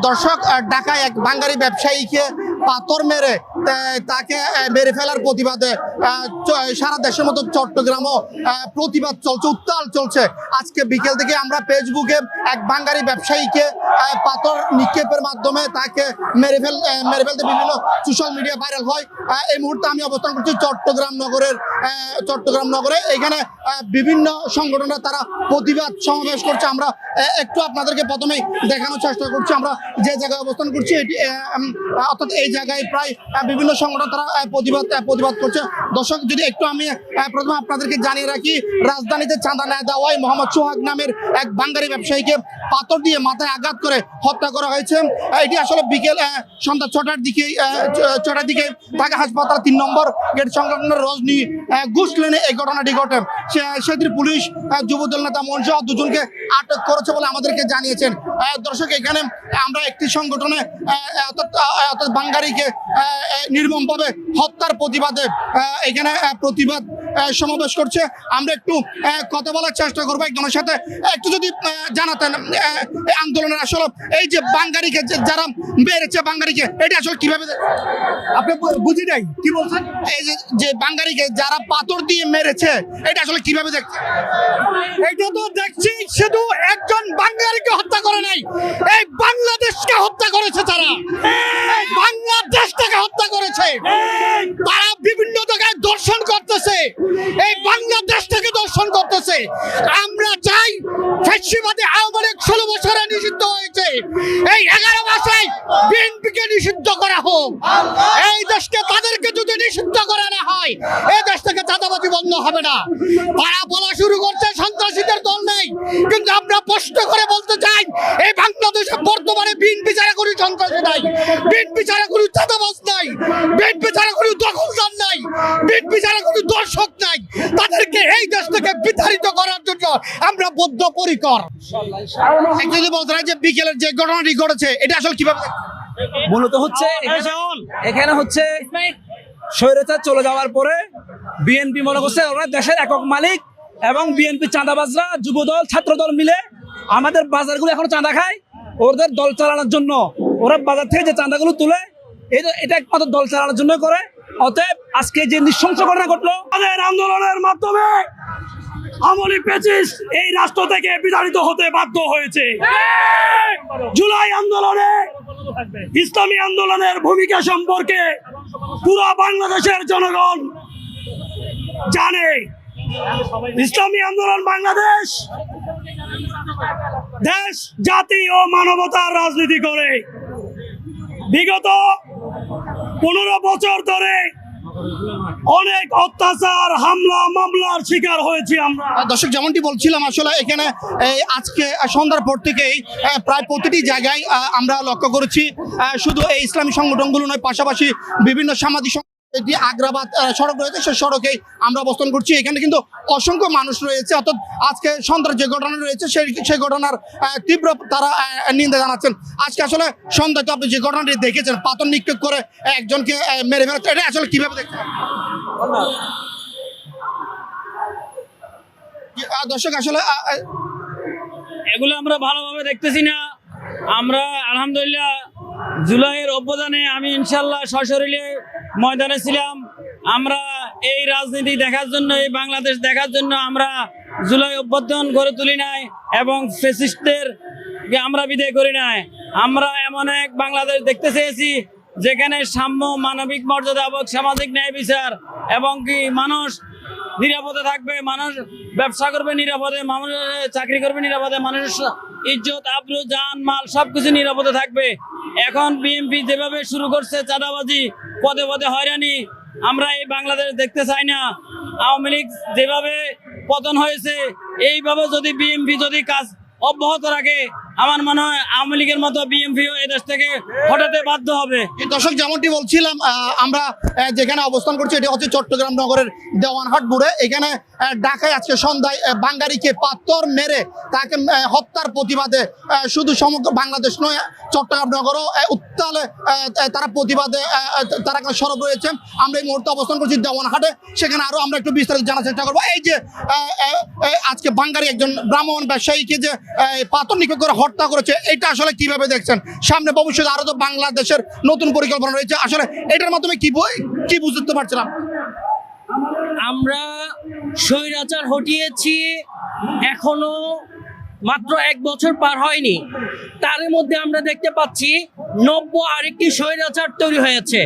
দর্শক, ঢাকায় এক বাঙালি ব্যবসায়ীকে পাথর মেরে তাকে মেরে ফেলার প্রতিবাদে সারা দেশের মতো চট্টগ্রামও প্রতিবাদ চলছে, উত্তাল চলছে। আজকে বিকেল থেকে আমরা ফেসবুকে এক বাঙালি ব্যবসায়ীকে পাথর নিক্ষেপের মাধ্যমে তাকে মেরে ফেলতে বিভিন্ন সোশ্যাল মিডিয়া ভাইরাল হয়। এই মুহূর্তে আমি অবস্থান করছি চট্টগ্রাম নগরে। এখানে বিভিন্ন সংগঠনরা তারা প্রতিবাদ সমাবেশ করছে। আমরা একটু আপনাদেরকে প্রথমেই দেখানোর চেষ্টা করছি আমরা যে জায়গায় অবস্থান করছি, এটি অর্থাৎ এই জায়গায় প্রায় বিভিন্ন সংগঠন তারা প্রতিবাদ করছে। দর্শক, যদি একটু আমি প্রথমে আপনাদেরকে জানিয়ে রাখি, রাজধানীতে চাঁদা না দেওয়ায় মোহাম্মদ সোহাগ নামের এক বাঙালি ব্যবসায়ীকে পাথর দিয়ে মাথায় আঘাত করে হত্যা করা হয়েছে। এটি আসলে বিকেল সন্ধ্যা 6টার দিকে ঢাকা হাসপাতাল 3 নম্বর গেট সংলগ্ন রজনী ঘোষ লেনে এই ঘটনাটি ঘটে। সেদিন পুলিশ যুবদল নেতা মনসহ 2জনকে আটক করেছে বলে আমাদেরকে জানিয়েছেন। দর্শক, এখানে আমরা একটি সংগঠনে অর্থাৎ বাঙালিকে নির্মমভাবে হত্যার প্রতিবাদে এখানে প্রতিবাদ সমাবেশ করছে। আমরা একটু কথা বলার চেষ্টা করবো একজনের সাথে। একটু যদি জানাতেন আন্দোলনের আসলে এই যে বাঙালিকে যারা মেরেছে বাঙালিকে, এটা আসলে কিভাবে আপনি বুঝি নাই কি বলছেন? এই যে বাঙালিকে যারা পাথর দিয়ে মেরেছে এটা আসলে কিভাবে দেখছেন? এটা তো দেখছি শুধু একজন বাঙালিকে হত্যা করে নাই, এই বাংলাদেশকে হত্যা করেছে। তারা বাংলাদেশটাকে হত্যা করেছে। তারা বিভিন্ন জায়গায় দর্শন করতেছে, এই বাংলাদেশটাকে দর্শন করতেছে। আমরা চাই ফ্যাসিবাদী আওয়ামী লীগ 16 বছরে নিষিদ্ধ হয়েছে, এই 11 মাসে বিএনপিকে নিষিদ্ধ করা হোক। এই দেশকে তাদেরকে যদি নিষিদ্ধ করা না হয়, এই দেশ থেকে চাঁদাবাজি বন্ধ হবে না। তারা বলা শুরু করছে সন্ত্রাসীদের দল নেই, কিন্তু আমরা স্পষ্ট করে বলতে চাই এই বাংলাদেশে বর্তমানে বিএনপি ছাড়া কোনো সন্ত্রাসী নাই, বিএনপি ছাড়া কোনো চাঁদাবাজ নাই, বিএনপি ছাড়া কোনো দখলদার নাই, বিএনপি ছাড়া কোনো দর্শক নাই। তাদেরকে এই দেশ থেকে বিতাড়িত করার জন্য আমরা বদ্ধপরিকর। যদি বলতে হয় যে বিকেলের যে ঘটনাটি ঘটেছে এটা আসলে কিভাবে মূলত হচ্ছে এখানে হচ্ছে স্বৈরাচার চলে যাওয়ার পরে বিএনপি মনে করছে ওরা দেশের একক মালিক, এবং বিএনপি চাঁদাবাজরা যুবদল ছাত্রদল মিলে আমাদের বাজারগুলো এখন চাঁদা খায় ওদের দল চালানোর জন্য। ওরা বাজার থেকে যে চাঁদাগুলো তুলে এটা একমাত্র দল চালানোর জন্য করে। অতএব আজকে যে নৃশংস ঘটনা ঘটলো, আমাদের আন্দোলনের মাধ্যমে আমলি পেচিস এই রাষ্ট্র থেকে বিতাড়িত হতে বাধ্য হয়েছে। জুলাই আন্দোলনে ইসলামী আন্দোলনের ভূমিকা সম্পর্কে পুরো বাংলাদেশের জনগণ জানে। ইসলামী আন্দোলন বাংলাদেশ দেশ, জাতি ও মানবতার রাজনীতি করে। বিগত 15 বছর ধরে অনেক অত্যাচার, হামলা মামলার শিকার হয়েছি আমরা। দর্শক, যেমনটি বলছিলাম আসলে এখানে আজকে সন্ধ্যার পর থেকেই প্রায় প্রতিটি জায়গায় আমরা লক্ষ্য করেছি শুধু এই ইসলামী সংগঠনগুলো নয়, পাশাপাশি বিভিন্ন সামাজিক এটি আগ্রাবাদ সড়ক রয়েছে, সেই সড়কেই আমরা অবস্থান করছি। এখানে কিন্তু অসংখ্য মানুষ রয়েছে। অর্থাৎ আজকে সন্ধ্যার যে ঘটনা রয়েছে সেই ঘটনার তীব্র তারা নিন্দা জানাচ্ছেন। আজকে আসলে সন্ধ্যায় তো আপনি যে ঘটনাটি দেখেছেন, পাথর নিক্ষেপ করে একজনকে মেরে ফেলা, এটা আসলে কিভাবে দেখছেন? দর্শক, আসলে এগুলো আমরা ভালোভাবে দেখতেছি না। আমরা আলহামদুলিল্লাহ জুলাইয়ের অভ্যুত্থানে আমি ইনশাল্লাহ সশরীরে ময়দানে ছিলাম। আমরা এই রাজনীতি দেখার জন্য, এই বাংলাদেশ দেখার জন্য আমরা জুলাই অভ্যুত্থান গড়ে তুলি নাই এবং ফ্যাসিস্টদেরকে আমরা বিদায় করি নাই। আমরা এমন এক বাংলাদেশ দেখতে চেয়েছি যেখানে সাম্য, মানবিক মর্যাদা এবং সামাজিক ন্যায় বিচার, এবং কি মানুষ নিরাপদে থাকবে, মানুষ ব্যবসা করবে নিরাপদে, মানুষ চাকরি করবে নিরাপদে, মানুষের ইজ্জত আবরু জান মাল সবকিছু নিরাপদে থাকবে। এখন বিএনপি যেভাবে শুরু করছে চাঁদাবাজি, পদে পদে হয়রানি, আমরা এই বাংলাদেশ দেখতে চাই না। আওয়ামী লীগ যেভাবে পতন হয়েছে, এইভাবে যদি বিএনপি যদি কাজ অব্যাহত রাখে, আমার মনে হয় আওয়ামী লীগের মতো বিএনপিও এই দেশ থেকে হঠাতে বাধ্য হবে। দর্শক, যেমনটি বলছিলাম আমরা যেখানে অবস্থান করছি এটি হচ্ছে চট্টগ্রাম নগরের দেওয়ানহাট মোড়ে। এখানে ঢাকায় আজকে সন্ধ্যায় বাঙালিকে পাথর মেরে তাকে হত্যার প্রতিবাদে শুধু সমগ্র বাংলাদেশ নয়, চট্টগ্রাম নগরও উত্তালে তারা প্রতিবাদে তারা সরব রয়েছে। আমরা এই মুহূর্তে অবস্থান করছি দেওয়ানহাটে, সেখানে আরো আমরা একটু বিস্তারিত জানার চেষ্টা করবো। এই যে আজকে বাঙালি একজন ব্রাহ্মণ ব্যবসায়ীকে যে পাথর নিক্ষেপ করে হত্যা করেছে, এটা আসলে কিভাবে দেখছেন? সামনে ভবিষ্যতে আরো তো বাংলাদেশের নতুন পরিকল্পনা রয়েছে, আসলে এটার মাধ্যমে কি বুঝতে পারছিলাম? আমরা স্বৈরাচার হটিয়েছি, এখনো মাত্র 1 বছর পার হয়নি, তার মধ্যে আমরা দেখতে পাচ্ছি নব্য আরেকটি স্বৈরাচার তৈরি হয়েছে।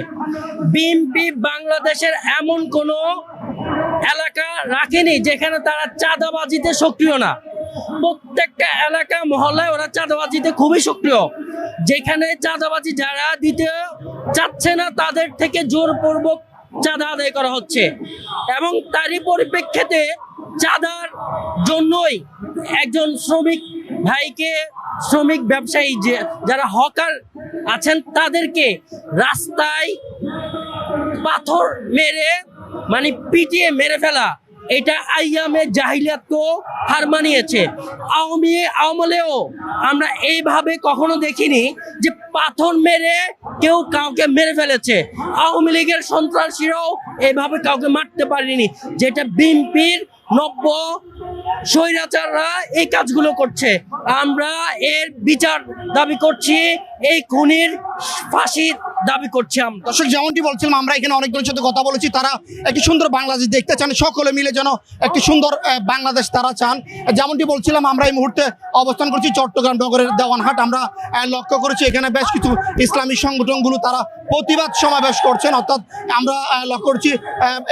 বিএনপি বাংলাদেশের এমন কোনো এলাকা রাখেনি যেখানে তারা চাঁদাবাজিতে সক্রিয় না। প্রত্যেকটা এলাকা মহল্লায় ওরা চাঁদাবাজিতে খুবই সক্রিয়। যেখানে চাঁদাবাজি যারা দিতে চাচ্ছে না তাদের থেকে জোরপূর্বক চাঁদা আদায় করা হচ্ছে, এবং তারই পরিপ্রেক্ষিতে চাঁদার জন্যই একজন শ্রমিক ভাইকে, শ্রমিক ব্যবসায়ী যারা হকার আছেন তাদেরকে রাস্তায় পাথর মেরে মানে পিটিয়ে মেরে ফেলা, এটা আইয়ামে জাহিলিয়াতকেও হার মানিয়েছে। আমলেও আমরা এইভাবে কখনো দেখিনি যে পাথর মেরে কেউ কাউকে মেরে ফেলেছে। আওয়ামী লীগের সন্ত্রাসীরাও এইভাবে কাউকে মারতে পারেনি, যেটা বিএনপির নব্য স্বৈরাচাররা এই কাজগুলো করছে। আমরা এর বিচার দাবি করছি, এই খুনির ফাঁসি দাবি করছি আমরা। দর্শক, যেমনটি বলছিলাম, আমরা এখানে অনেকজনের সাথে কথা বলেছি, তারা একটি সুন্দর বাংলাদেশ দেখতে চান, সকলে মিলে যেন একটি সুন্দর বাংলাদেশ তারা চান। যেমনটি বলছিলাম, আমরা এই মুহূর্তে অবস্থান করছি চট্টগ্রাম নগরের দেওয়ানহাট। আমরা লক্ষ্য করেছি এখানে বেশ কিছু ইসলামী সংগঠনগুলো তারা প্রতিবাদ সমাবেশ করছেন, অর্থাৎ আমরা লক্ষ্য করছি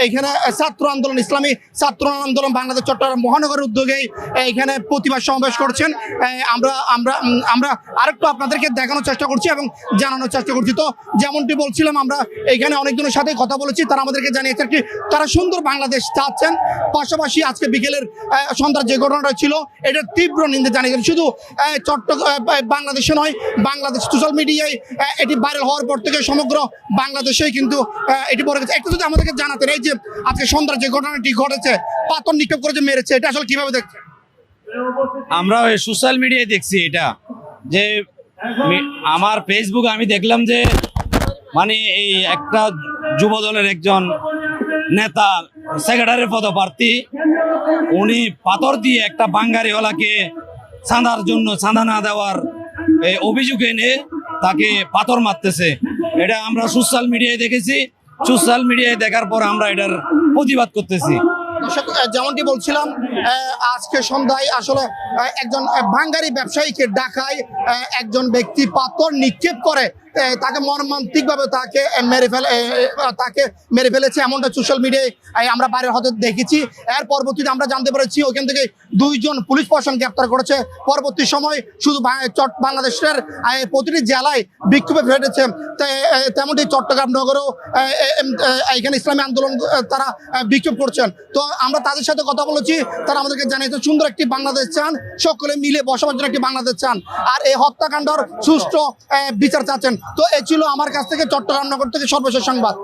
এখানে ছাত্র আন্দোলন, ইসলামী ছাত্র আন্দোলন বাংলাদেশ চট্টগ্রাম মহানগরের উদ্যোগেই এখানে প্রতিবাদ সমাবেশ করছেন। আমরা আমরা আমরা আরেকটু আপনাদেরকে দেখানোর চেষ্টা করছি এবং জানানোর চেষ্টা করছি। তো যেমনটি বলছিলাম, আমরা এখানে অনেকজনের সাথে কথা বলেছি, তারা আমাদেরকে জানিয়েছে কি তারা সুন্দর বাংলাদেশ চাচ্ছেন। পাশাপাশি আজকে বিকেলের সন্ধ্যার যে ঘটনাটা ছিল এটার তীব্র নিন্দা জানিয়েছেন। শুধু বাংলাদেশে নয়, বাংলাদেশ সোশ্যাল মিডিয়ায় এটি ভাইরাল হওয়ার পর থেকে সমগ্র বাংলাদেশেই কিন্তু এটি পড়ে গেছে। একটু যদি আমাদেরকে জানাতেন, এই যে আজকে সন্ধ্যার যে ঘটনাটি ঘটেছে, পাথর নিক্ষেপ করে যে মেরেছে, এটা আসলে কিভাবে দেখছেন? আমরা ওই সোশ্যাল মিডিয়ায় দেখছি এটা, যে আমার ফেসবুকে আমি দেখলাম যে মানে এই একটা যুব দলের একজন নেতা, সেক্রেটারির পদপ্রার্থী, উনি পাথর দিয়ে একটা বাঙ্গারিওয়ালাকে চাঁদার জন্য চাঁদা না দেওয়ার অভিযোগ এনে তাকে পাথর মারতেছে। এটা আমরা সোশ্যাল মিডিয়ায় দেখেছি। সোশ্যাল মিডিয়ায় দেখার পর আমরা এটার প্রতিবাদ করতেছি। দর্শক, যেমনটি বলছিলাম, আজকে সন্ধ্যায় আসলে একজন বাঙ্গারি ব্যবসায়ীকে ঢাকায় একজন ব্যক্তি পাথর নিক্ষেপ করে তাকে মর্মান্তিকভাবে তাকে মেরে ফেলেছে, এমনটা সোশ্যাল মিডিয়ায় আমরা বাইরে হতে দেখেছি। এর পরবর্তীতে আমরা জানতে পেরেছি ওখান থেকে 2 জন পুলিশ প্রশাসন গ্রেপ্তার করেছে। পরবর্তী সময় শুধু বাংলাদেশের প্রতিটি জেলায় বিক্ষোভে ফেটেছে, তেমনটি চট্টগ্রাম নগরেও এখানে ইসলামী আন্দোলন তারা বিক্ষোভ করছেন। তো আমরা তাদের সাথে কথা বলেছি, তারা আমাদেরকে জানিয়েছে সুন্দর একটি বাংলাদেশ চান, সকলে মিলে বসবাসের জন্য একটি বাংলাদেশ চান, আর এই হত্যাকাণ্ডের সুষ্ঠু বিচার চাচ্ছেন। তো এ ছিল আমার কাছ থেকে চট্টগ্রাম নগর থেকে সর্বশেষ সংবাদ।